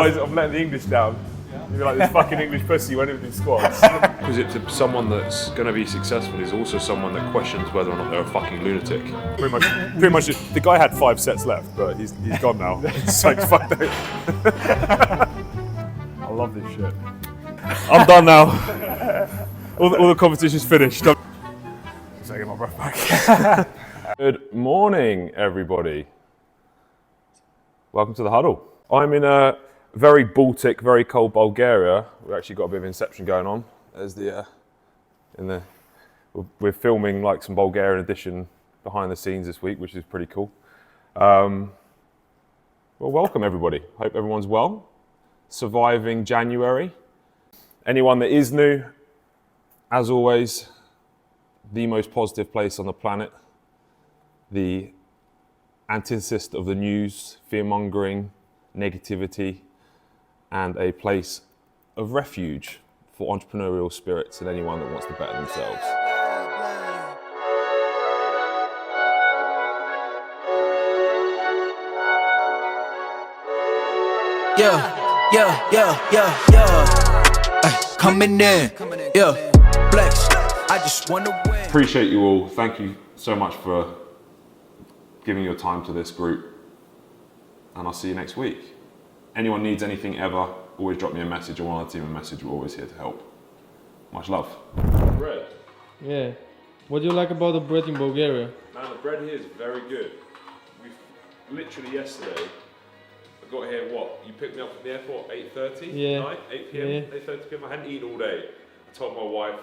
I'm letting the English down. You're like, this fucking English pussy won't even do squats. Because it's someone that's going to be successful is also someone that questions whether or not they're a fucking lunatic. Pretty much. The guy had 5 sets left, but he's gone now. So fucked out. I love this shit. I'm done now. All the competition's finished. Just taking my breath back. Good morning, everybody. Welcome to the huddle. I'm in a very Baltic, very cold Bulgaria. We've actually got a bit of inception going on. There's we're filming like some Bulgarian edition behind the scenes this week, which is pretty cool. Well, welcome everybody. Hope everyone's well. Surviving January. Anyone that is new, as always, the most positive place on the planet. The antithesis of the news, fear-mongering, negativity, and a place of refuge for entrepreneurial spirits and anyone that wants to better themselves. Yeah. Coming in, yeah. Flex, I just wanna win. Appreciate you all. Thank you so much for giving your time to this group. And I'll see you next week. Anyone needs anything ever, always drop me a message or one of the team a message. We're always here to help. Much love. Bread. Yeah. What do you like about the bread in Bulgaria? Man, the bread here is very good. We've literally yesterday, I got here, you picked me up from the airport 8:30 night, 8 p.m, Yeah. 8:30 p.m. I hadn't eaten all day. I told my wife,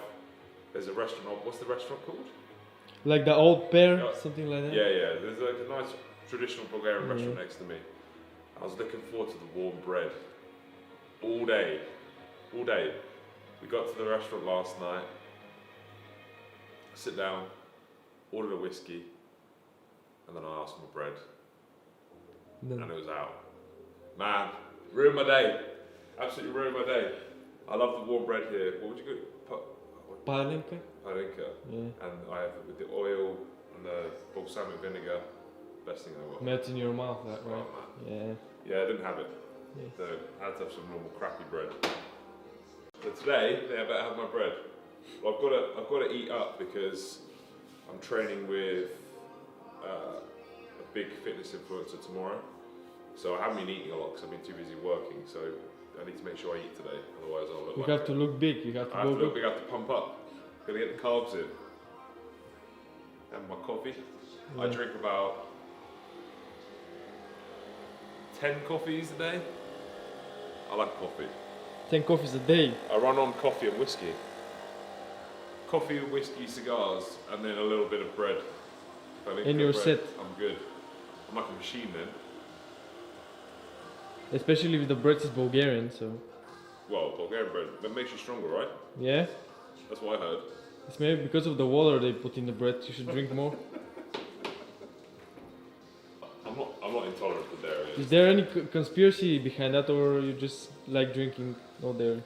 there's a restaurant, what's the restaurant called? Like the old pear, something like that? Yeah, there's like a nice traditional Bulgarian restaurant next to me. I was looking forward to the warm bread all day. We got to the restaurant last night, sit down, ordered a whiskey, and then I asked for my bread, and it was out. Man, ruined my day. Absolutely ruined my day. I love the warm bread here. What would you go? Palinka? Palinka. Yeah. And I have it with the oil and the balsamic vinegar. Best thing in the world. Melt in your mouth, that, right? Oh, Yeah. Yeah, I didn't have it. Yeah. So I had to have some normal crappy bread. So today, I better have my bread. Well, I've got to eat up because I'm training with a big fitness influencer tomorrow. So I haven't been eating a lot because I've been too busy working. So I need to make sure I eat today, otherwise I'll look You like have to look big, you have to I go have to look big. big, I have to pump up. Gotta get the carbs in. And my coffee. Yeah. I drink about 10 coffees a day. I like coffee. 10 coffees a day. I run on coffee and whiskey. Coffee, whiskey, cigars, and then a little bit of bread. If I And you're set. I'm good. I'm like a machine then. Especially if the bread is Bulgarian, so. Well, Bulgarian bread, that makes you stronger, right? Yeah? That's what I heard. It's maybe because of the water they put in the bread, you should drink more. I'm not intolerant to dairy. Is there any conspiracy behind that, or you just like drinking no dairy?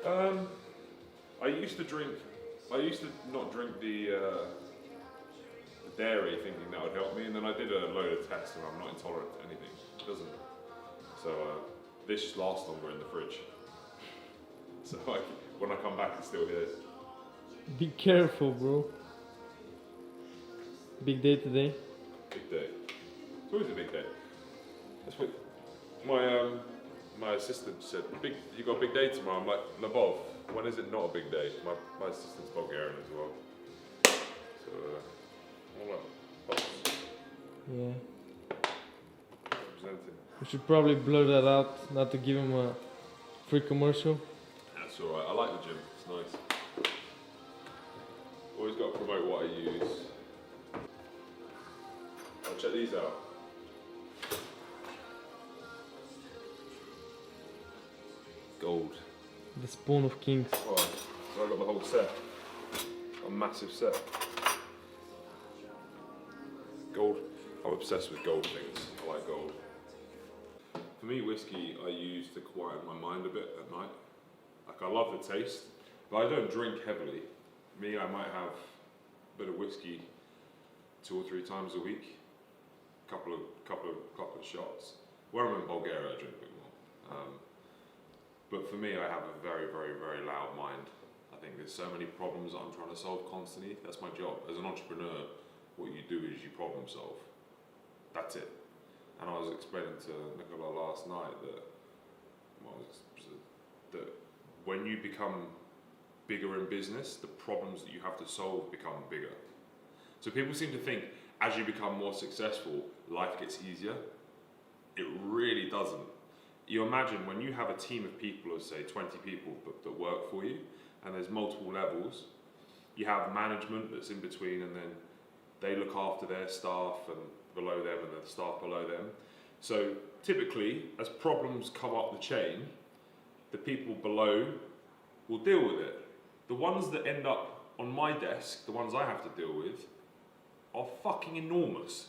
I used to not drink the dairy thinking that would help me, and then I did a load of tests and I'm not intolerant to anything. It doesn't. So this just lasts longer in the fridge. So when I come back, it's still here. Be careful, bro. Big day today. Big day. It's always a big day. That's what my assistant said. You got a big day tomorrow. I'm like, Labov, when is it not a big day? My assistant's Bulgarian as well. So I'm like, Yeah. representing. We should probably blur that out, not to give him a free commercial. That's alright. I like the gym. It's nice. Always got to promote what I use. I'll check these out. Gold. The Spoon of Kings. Oh, so I got the whole set. A massive set. Gold. I'm obsessed with gold things. I like gold. For me, whiskey I use to quieten my mind a bit at night. Like, I love the taste, but I don't drink heavily. Me, I might have a bit of whiskey 2 or 3 times a week. Couple of shots. When I'm in Bulgaria, I drink a bit more. But for me, I have a very, very, very loud mind. I think there's so many problems that I'm trying to solve constantly. That's my job. As an entrepreneur, what you do is you problem solve. That's it. And I was explaining to Nicola last night that, that when you become bigger in business, the problems that you have to solve become bigger. So people seem to think as you become more successful, life gets easier. It really doesn't. You imagine when you have a team of people of say 20 people that work for you, and there's multiple levels, you have management that's in between, and then they look after their staff and below them, and the staff below them. So typically, as problems come up the chain, the people below will deal with it. The ones that end up on my desk, the ones I have to deal with, are fucking enormous.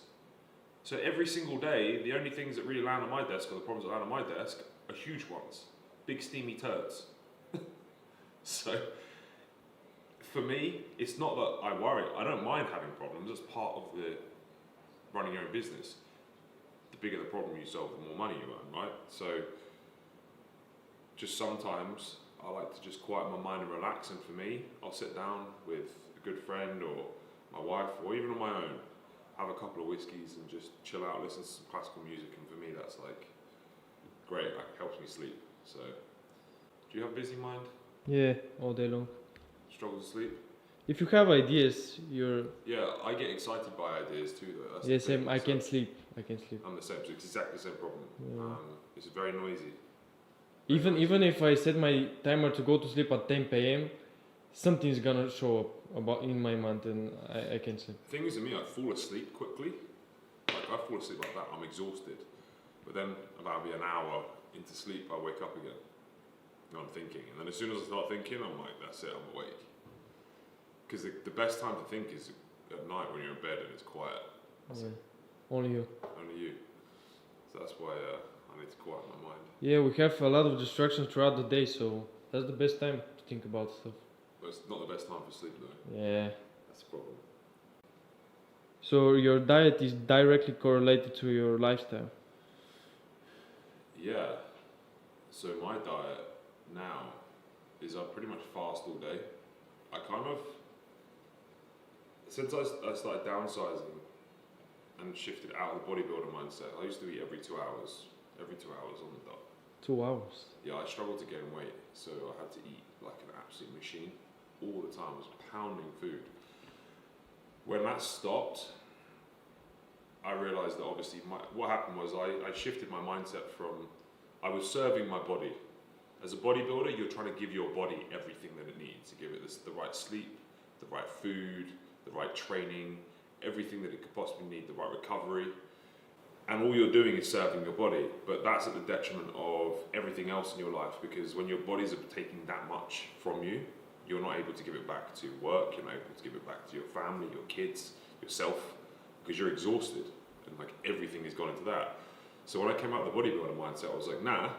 So every single day, the only things that really land on my desk, or the problems that land on my desk, are huge ones. Big steamy turds. So, for me, it's not that I worry. I don't mind having problems. It's part of the running your own business. The bigger the problem you solve, the more money you earn, right? So, just sometimes I like to just quiet my mind and relax. And for me, I'll sit down with a good friend or my wife, or even on my own, have a couple of whiskeys and just chill out, listen to some classical music. And for me, that's like great. It helps me sleep. So, do you have a busy mind? Yeah, all day long. Struggle to sleep? If you have ideas, you're. Yeah, I get excited by ideas too, though. That's Yeah, the thing. same. I So can't sleep. I can't sleep. I'm the same. So it's exactly the same problem. Yeah. It's very noisy. Even if I set my timer to go to sleep at 10 p.m., something's gonna show up about in my mind, and I can't sleep. The thing is, with me, I fall asleep quickly. Like I fall asleep like that. I'm exhausted. But then about an hour into sleep, I wake up again. And I'm thinking, and then as soon as I start thinking, I'm like, that's it. I'm awake. Because the best time to think is at night when you're in bed and it's quiet. Yeah. Only you. Only you. So that's why I need to quiet my mind. Yeah, we have a lot of distractions throughout the day, so that's the best time to think about stuff. But it's not the best time for sleep, though. Yeah. That's the problem. So your diet is directly correlated to your lifestyle. Yeah. So my diet now is I pretty much fast all day. I kind of, since I started downsizing and shifted out of the bodybuilder mindset, I used to eat every 2 hours on the dot. 2 hours. Yeah, I struggled to gain weight, so I had to eat like an absolute machine all the time. I was pounding food. When that stopped, I realized that obviously what happened was I shifted my mindset from, I was serving my body. As a bodybuilder, you're trying to give your body everything that it needs. To give it the right sleep, the right food, the right training, everything that it could possibly need, the right recovery. And all you're doing is serving your body, but that's at the detriment of everything else in your life, because when your body's taking that much from you, you're not able to give it back to work, you're not able to give it back to your family, your kids, yourself, because you're exhausted, and like everything has gone into that. So when I came out of the bodybuilder mindset, I was like, nah,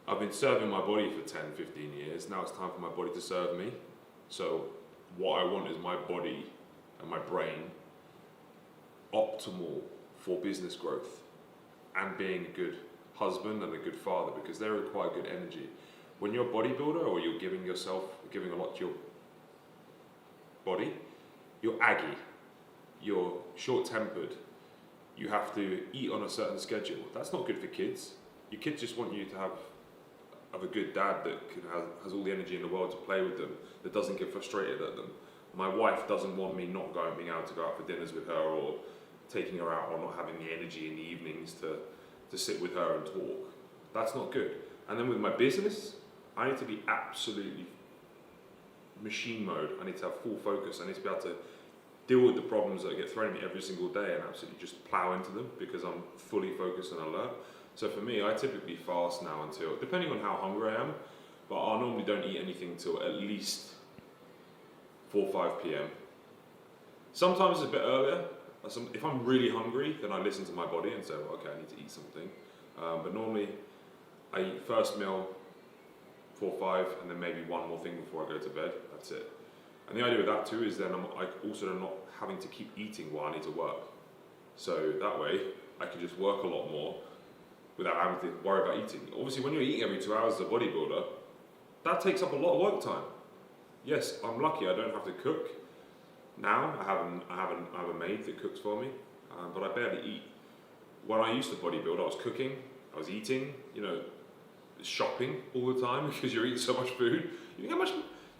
I've been serving my body for 10, 15 years, now it's time for my body to serve me. So what I want is my body and my brain optimal for business growth and being a good husband and a good father, because they require good energy. When you're a bodybuilder or you're giving a lot to your body, you're aggy, you're short-tempered, you have to eat on a certain schedule. That's not good for kids. Your kids just want you to have a good dad that has all the energy in the world to play with them, that doesn't get frustrated at them. My wife doesn't want me not being able to go out for dinners with her, or taking her out, or not having the energy in the evenings to sit with her and talk. That's not good. And then with my business, I need to be absolutely machine mode. I need to have full focus. I need to be able to deal with the problems that get thrown at me every single day and absolutely just plow into them, because I'm fully focused and alert. So for me, I typically fast now until, depending on how hungry I am, but I normally don't eat anything till at least 4 or 5 p.m. Sometimes it's a bit earlier. If I'm really hungry, then I listen to my body and say, well, okay, I need to eat something. But normally, I eat first meal, 4 or 5, and then maybe one more thing before I go to bed. That's it. And the idea with that too is then I also am not having to keep eating while I need to work. So that way, I can just work a lot more without having to worry about eating. Obviously, when you're eating every 2 hours as a bodybuilder, that takes up a lot of work time. Yes, I'm lucky I don't have to cook. Now I have a maid that cooks for me, but I barely eat. When I used to bodybuild, I was cooking, I was eating, you know, shopping all the time because you're eating so much food. You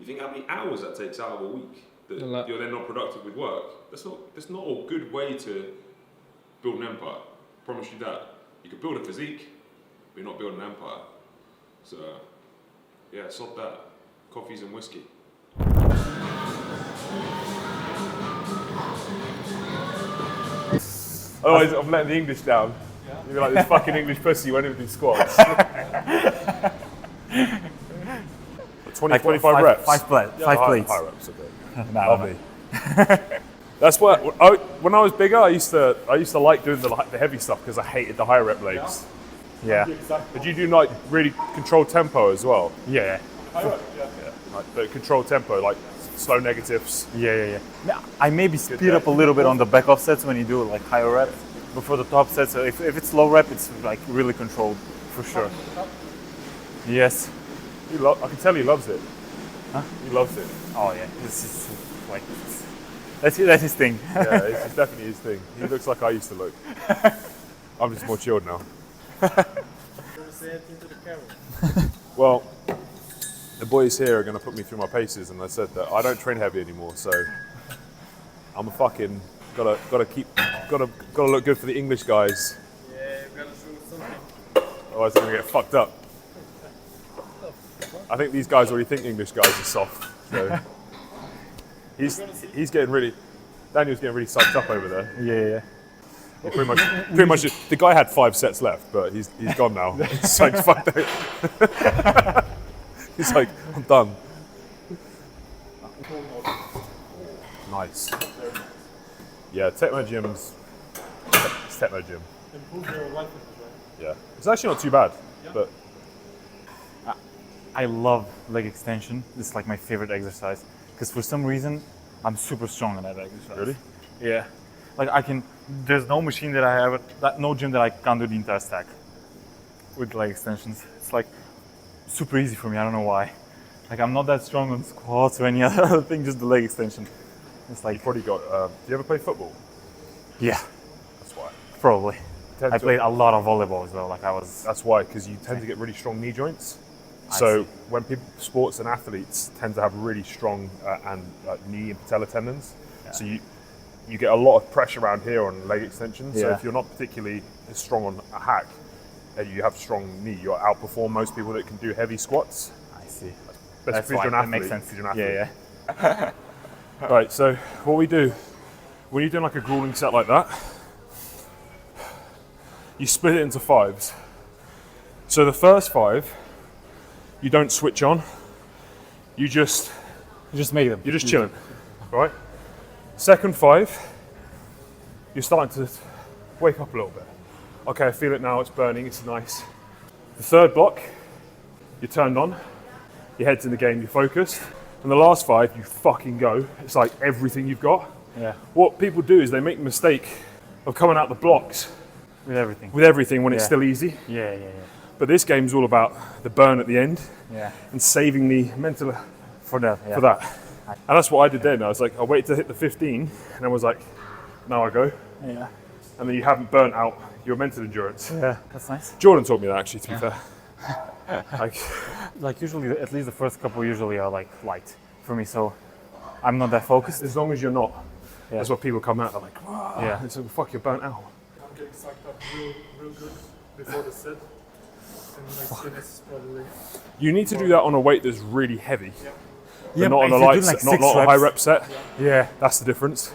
think how many hours that takes out of a week that you're then not productive with work? That's not a good way to build an empire. Promise you that. You could build a physique, but you're not building an empire. So yeah, sod that. Coffees and whiskey. Otherwise, I'm letting the English down. Yeah. You'll be like, this fucking English pussy won't even do squats. 25 reps? Five plates. High reps, okay. Lovely. That's what, when I was bigger, I used to like doing the heavy stuff because I hated the high rep legs. Yeah. But you do like really controlled tempo as well? Yeah. Like the controlled tempo, like slow negatives. Yeah. I maybe speed up a little bit on the back off sets when you do like higher reps. But for the top sets, if it's low rep, it's like really controlled for sure. Yes. I can tell he loves it. Huh? He loves it. Oh yeah, this is like that's his thing. Yeah, it's definitely his thing. He looks like I used to look. I'm just more chilled now. Well, the boys here are going to put me through my paces, and I said that I don't train heavy anymore, so I'm a fucking gotta look good for the English guys. Yeah, you gotta show something. Otherwise, I'm gonna get fucked up. I think these guys already think English guys are soft, so he's getting really. Daniel's getting really sucked up over there. Yeah. Pretty much. The guy had 5 sets left, but he's gone now. It's like fuck that. He's like, I'm done. Nice. Yeah, Techno Gym's. It's Techno Gym. Improve your life, right? Yeah, it's actually not too bad, but. I love leg extension. This is like my favorite exercise because for some reason I'm super strong on that exercise. Really? Yeah. Like there's no machine that I have, no gym that I can't do the entire stack with leg extensions. It's like super easy for me. I don't know why. Like I'm not that strong on squats or any other thing, just the leg extension. It's like. You probably got. Do you ever play football? Yeah. That's why. Probably. I played a lot of volleyball as well. Like I was. That's why, because you tend to get really strong knee joints. So when sports and athletes tend to have really strong knee and patella tendons, so you get a lot of pressure around here on leg extensions. So if you're not particularly strong on a hack and you have strong knee, you'll outperform most people that can do heavy squats. I see. That's fine. That makes sense. Yeah. Right. So what we do when you're doing like a grueling set like that, you split it into 5s. So the first 5. You don't switch on. You just make them. You're just chilling, right? Second 5, you're starting to wake up a little bit. Okay, I feel it now. It's burning. It's nice. The third block, you're turned on. Your head's in the game. You're focused. And the last 5, you fucking go. It's like everything you've got. Yeah. What people do is they make the mistake of coming out the blocks with everything when it's still easy. Yeah. But this game's all about the burn at the end and saving the mental for that. And that's what I did then. I was like, I waited to hit the 15 and I was like, now I go. Yeah. And then you haven't burnt out your mental endurance. Yeah, that's nice. Jordan taught me that actually, to be fair. Like usually, at least the first couple usually are like light for me, so I'm not that focused. As long as you're not. That's what people come out, they're like, wow. Yeah. It's like, fuck, you're burnt out. I'm getting sucked up real good before the set. And my skin is probably. You need to do that on a weight that's really heavy. Yeah, not on a light set, not a high rep set. Yeah, that's the difference.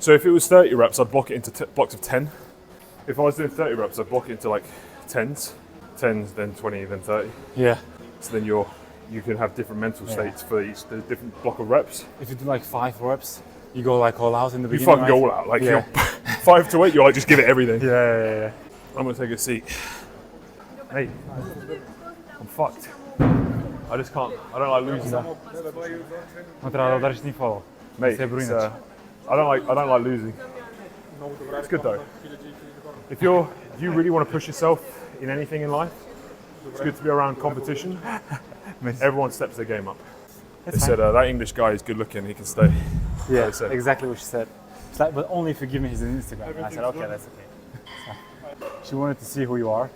So if it was 30 reps, I'd block it into blocks of 10. If I was doing 30 reps, I'd block it into like 10s, then 20, then 30. Yeah. So then you can have different mental states for each the different block of reps. If you do like 5 reps, you go like all out in the You beginning. fucking go all out. Like you're 5 to 8, you're like just give it everything. Yeah. I'm gonna take a seat. Hey, I'm fucked. I just can't. I don't like losing. Ma treba da udariš ni follow. Mate, I don't like losing. It's good though. If you really want to push yourself in anything in life. It's good to be around competition. Everyone steps their game up. They said that English guy is good looking, he can stay. Yeah, they said. exactly what she said. She's like, but only if you give me his Instagram. And I said, okay, that's okay. She wanted to see who you are.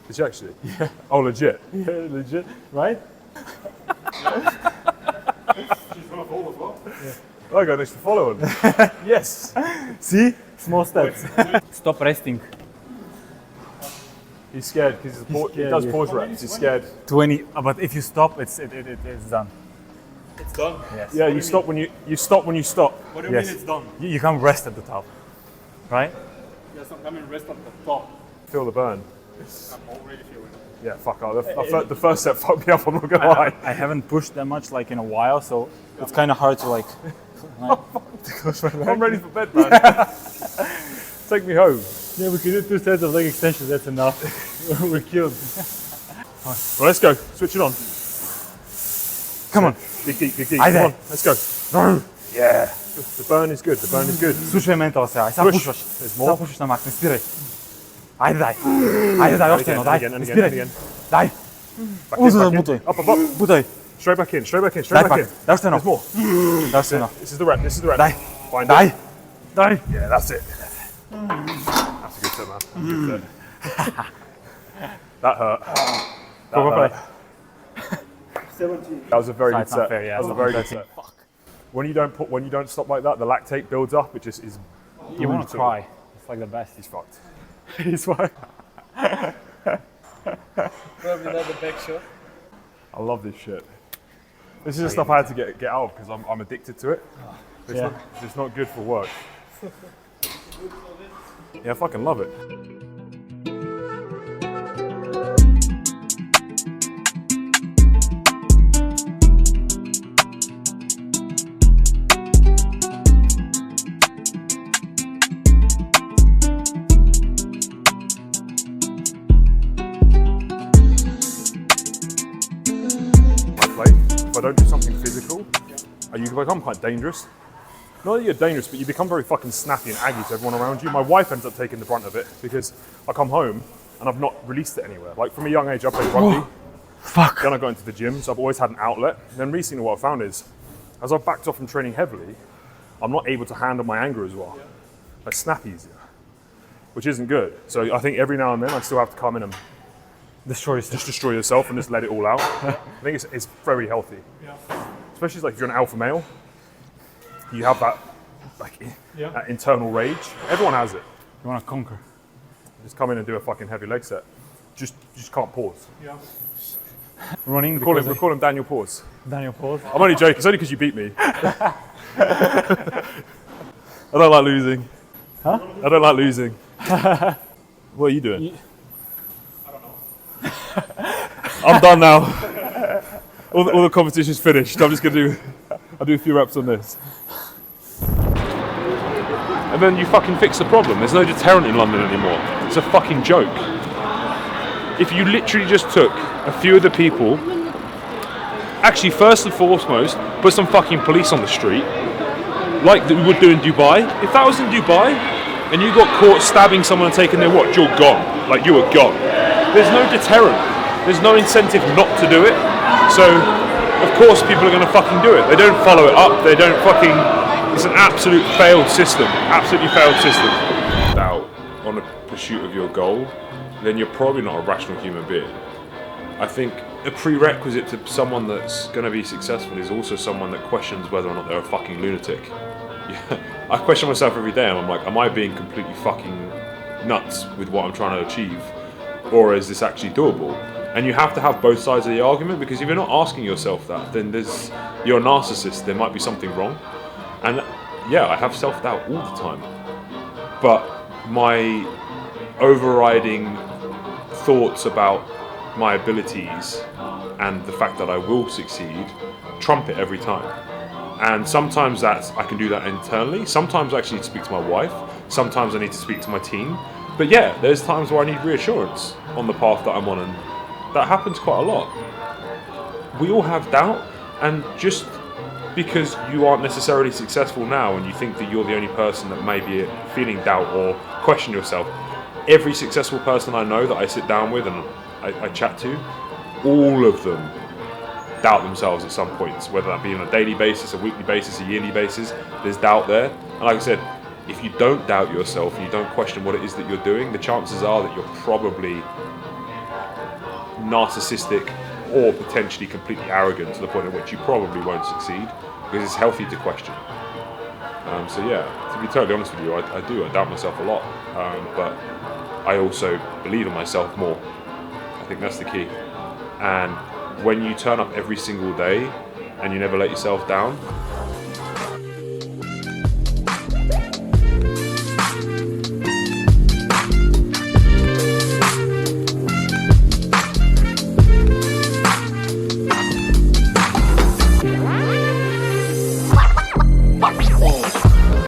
Did you actually? Yeah. Oh, legit? Yeah, legit, right? She's gonna follow as well. Yeah. I got next to follow him. Yes. See? Small steps. Stop resting. He's scared because he does pause reps. He's scared. 20, but if you stop, it's done. It's done. Yes. Yeah, you stop when you stop when you stop. What do you Yes. mean it's done? You can't rest at the top, right? Yes, I'm coming rest at the top. Feel the burn. I'm already feeling it. Yeah, fuck off. The first step fucked me up. I'm not gonna lie. I haven't pushed that much like in a while, so it's kind of hard to like. I'm ready for bed, man. Take me home. Yeah, we can do 2 sets of leg extensions. That's enough. We're killed. Well, let's go. Switch it on. Come on. Big deep, big deep. Ajde. Come on, let's go. Yeah. The burn is good. The burn is good. Slušaj mental se, aj samo Push. pušaš. There's more. Samo pušaš na mak, ne spiraj. Ajde daj. Ajde daj, još jedno, daj. And Ne again, spiraj. and again. Daj. Back in, Uzo da back in. butaj. Up, up, up. Butaj. Straight back in, straight back in, Daj straight back pak. in. Daj još jedno. There's more. Daj još jedno. This is the rep, this is the rep. Daj. Find Daj. it. Daj. Yeah, that's it. That's a good set, man. That's a good set. That hurt. That Go hurt. play. 17. That was a very good That's not set. fair, yeah. That was a very good set. When you don't stop like that, the lactate builds up. It just is. You want to brutal. cry. It's like the best. He's fucked. He's fine. Probably not the back shot. I love this shit. This is the stuff I had to get out of because I'm addicted to it. It's not good for work. Yeah, I fucking love it. If I don't do something physical, you become quite dangerous. Not that you're dangerous, but you become very fucking snappy and aggy to everyone around you. My wife ends up taking the brunt of it because I come home and I've not released it anywhere. Like from a young age, I played rugby. Fuck. Then I got into the gym, so I've always had an outlet. And then recently what I found is, as I've backed off from training heavily, I'm not able to handle my anger as well. I snap easier, which isn't good. So I think every now and then I still have to come in and Destroy yourself. just destroy yourself and just let it all out. I think it's very healthy. Especially like if you're an alpha male, you have that that internal rage. Everyone has it. You want to conquer. Just come in and do a fucking heavy leg set. Just can't pause. Yeah. Running. We call him Daniel Pause. Daniel pause. I'm only joking. It's only because you beat me. I don't like losing. Huh? I don't like losing. What are you doing? I don't know. I'm done now. All the competition's finished. I'm just gonna I'll do a few reps on this. And then you fucking fix the problem. There's no deterrent in London anymore. It's a fucking joke. If you literally just took a few of the people, actually first and foremost, put some fucking police on the street, like we would do in Dubai. If that was in Dubai, and you got caught stabbing someone and taking their watch, you're gone. Like you were gone. There's no deterrent. There's no incentive not to do it. So, of course people are going to fucking do it. They don't follow it up. They don't fucking... It's an absolute failed system. Absolutely failed system. Doubt on the pursuit of your goal, then you're probably not a rational human being. I think a prerequisite to someone that's going to be successful is also someone that questions whether or not they're a fucking lunatic. Yeah. I question myself every day and I'm like, am I being completely fucking nuts with what I'm trying to achieve? Or is this actually doable? And you have to have both sides of the argument, because if you're not asking yourself that, then you're a narcissist, there might be something wrong. And yeah, I have self-doubt all the time. But my overriding thoughts about my abilities and the fact that I will succeed trump it every time. And sometimes I can do that internally. Sometimes I actually need to speak to my wife. Sometimes I need to speak to my team. But yeah, there's times where I need reassurance on the path that I'm on, and that happens quite a lot. We all have doubt, and just because you aren't necessarily successful now and you think that you're the only person that may be feeling doubt or question yourself, every successful person I know that I sit down with and I chat to, all of them doubt themselves at some points, whether that be on a daily basis, a weekly basis, a yearly basis. There's doubt there. And like I said, if you don't doubt yourself and you don't question what it is that you're doing, the chances are that you're probably narcissistic or potentially completely arrogant to the point at which you probably won't succeed, because it's healthy to question. So yeah, to be totally honest with you, I doubt myself a lot, but I also believe in myself more. I think that's the key. And when you turn up every single day and you never let yourself down,